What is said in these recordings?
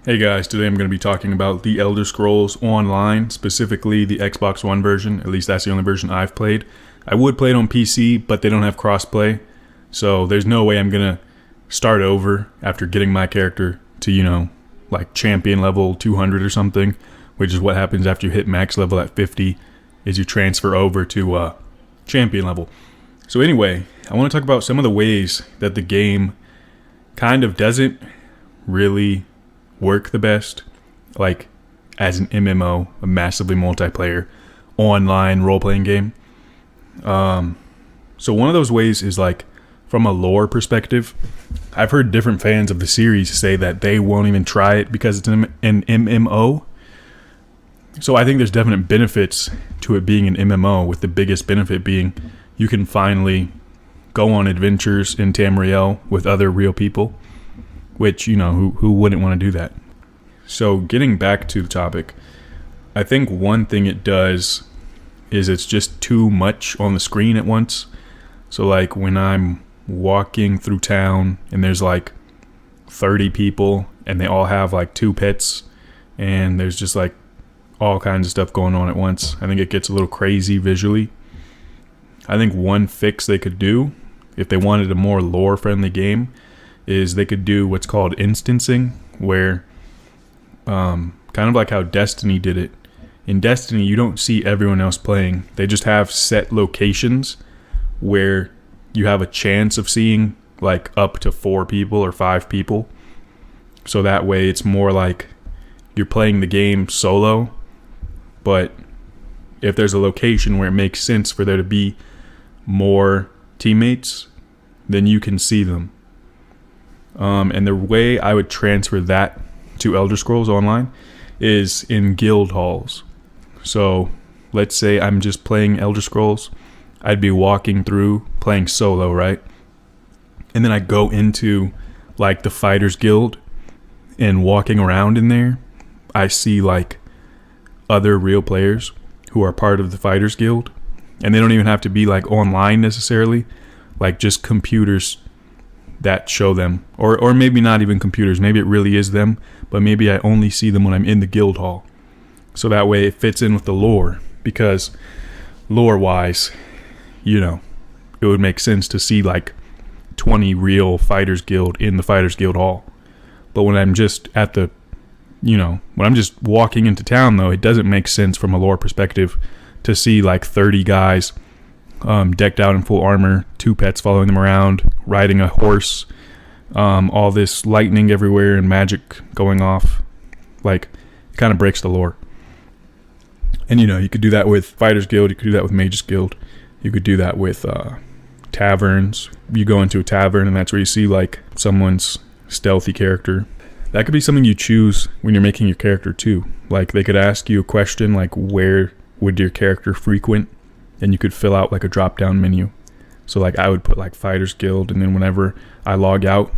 Hey guys, today I'm going to be talking about The Elder Scrolls Online, specifically the Xbox One version. At least that's the only version I've played. I would play it on PC, but they don't have crossplay, so there's no way I'm going to start over after getting my character to, like champion level 200 or something, which is what happens after you hit max level at 50, is you transfer over to champion level. So anyway, I want to talk about some of the ways that the game kind of doesn't really work the best, like as an MMO, a massively multiplayer online role-playing game. So one of those ways is like from a lore perspective. I've heard different fans of the series say that they won't even try it because it's an MMO. So I think there's definite benefits to it being an MMO, with the biggest benefit being you can finally go on adventures in Tamriel with other real people, which, who wouldn't want to do that? So getting back to the topic, I think one thing it does is it's just too much on the screen at once. So like when I'm walking through town and there's like 30 people and they all have like 2 pets and there's just like all kinds of stuff going on at once, I think it gets a little crazy visually. I think one fix they could do, if they wanted a more lore-friendly game, is they could do what's called instancing, where kind of like how Destiny did it. In Destiny, you don't see everyone else playing. They just have set locations where you have a chance of seeing like up to 4 people or 5 people. So that way it's more like you're playing the game solo, but if there's a location where it makes sense for there to be more teammates, then you can see them. And the way I would transfer that to Elder Scrolls Online is in guild halls. So let's say I'm just playing Elder Scrolls. I'd be walking through playing solo, right? And then I go into like the Fighters Guild, and walking around in there, I see like other real players who are part of the Fighters Guild. And they don't even have to be like online necessarily, like just computers that show them, or maybe not even computers, maybe it really is them, but maybe I only see them when I'm in the guild hall. So that way it fits in with the lore, because lore wise, it would make sense to see like 20 real Fighters Guild in the Fighters Guild hall. But when I'm just at the, when I'm just walking into town though, it doesn't make sense from a lore perspective to see like 30 guys decked out in full armor, 2 pets following them around, riding a horse, all this lightning everywhere and magic going off. Like, it kind of breaks the lore. And you could do that with Fighters Guild, you could do that with Mages Guild, you could do that with taverns. You go into a tavern and that's where you see like someone's stealthy character. That could be something you choose when you're making your character too. Like, they could ask you a question like, where would your character frequent? And you could fill out like a drop down menu. So like I would put like Fighters Guild, and then whenever I log out,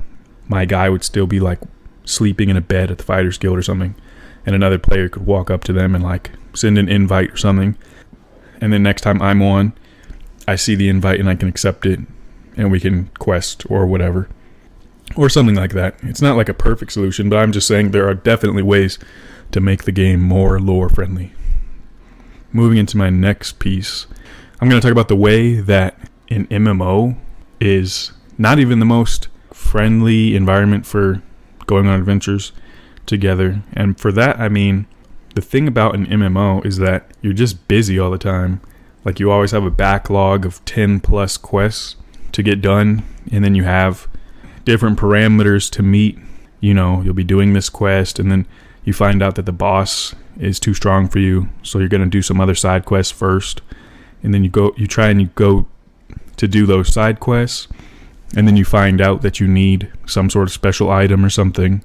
my guy would still be like sleeping in a bed at the Fighters Guild or something, and another player could walk up to them and like send an invite or something, and then next time I'm on, I see the invite and I can accept it, and we can quest or whatever, or something like that. It's not like a perfect solution, but I'm just saying there are definitely ways to make the game more lore friendly. Moving into my next piece, I'm going to talk about the way that an MMO is not even the most friendly environment for going on adventures together. And for that, I mean, the thing about an MMO is that you're just busy all the time. Like, you always have a backlog of 10 plus quests to get done, and then you have different parameters to meet. You'll be doing this quest, and then you find out that the boss is too strong for you, so you're going to do some other side quests first, and then you go to do those side quests, and then you find out that you need some sort of special item or something,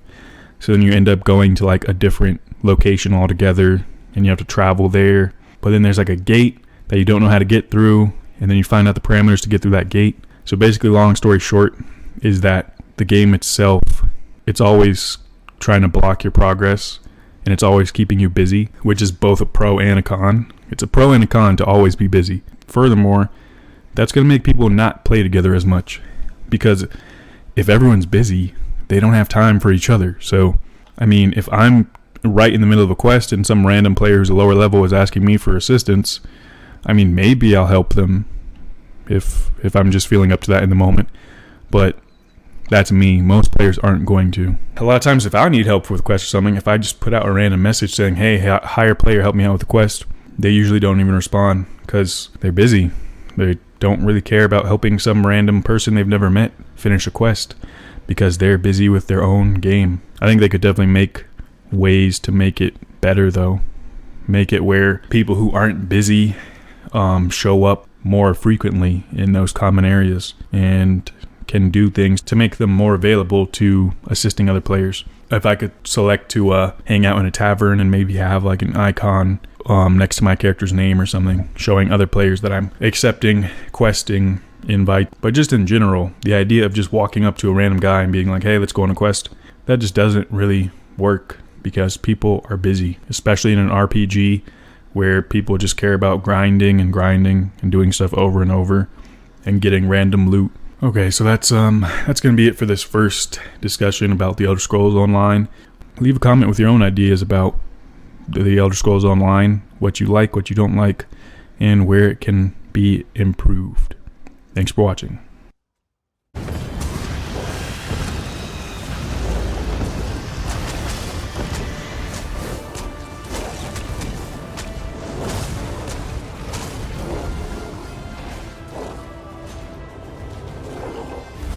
so then you end up going to like a different location altogether, and you have to travel there. But then there's like a gate that you don't know how to get through, and then you find out the parameters to get through that gate. So basically, long story short, is that the game itself, it's always trying to block your progress, and it's always keeping you busy, which is both a pro and a con. It's a pro and a con to always be busy. Furthermore, that's going to make people not play together as much, because if everyone's busy, they don't have time for each other. So I mean, if I'm right in the middle of a quest and some random player who's a lower level is asking me for assistance, I mean, maybe I'll help them if I'm just feeling up to that in the moment. But that's me. Most players aren't going to. A lot of times if I need help with a quest or something, if I just put out a random message saying, hey, hire player, help me out with the quest, they usually don't even respond because they're busy. They don't really care about helping some random person they've never met finish a quest because they're busy with their own game. I think they could definitely make ways to make it better, though. Make it where people who aren't busy show up more frequently in those common areas and can do things to make them more available to assisting other players. If I could select to hang out in a tavern and maybe have like an icon next to my character's name or something, showing other players that I'm accepting, questing, invite. But just in general, the idea of just walking up to a random guy and being like, hey, let's go on a quest, that just doesn't really work because people are busy, especially in an RPG where people just care about grinding and doing stuff over and over and getting random loot. Okay, so that's going to be it for this first discussion about the Elder Scrolls Online. Leave a comment with your own ideas about the Elder Scrolls Online, what you like, what you don't like, and where it can be improved. Thanks for watching.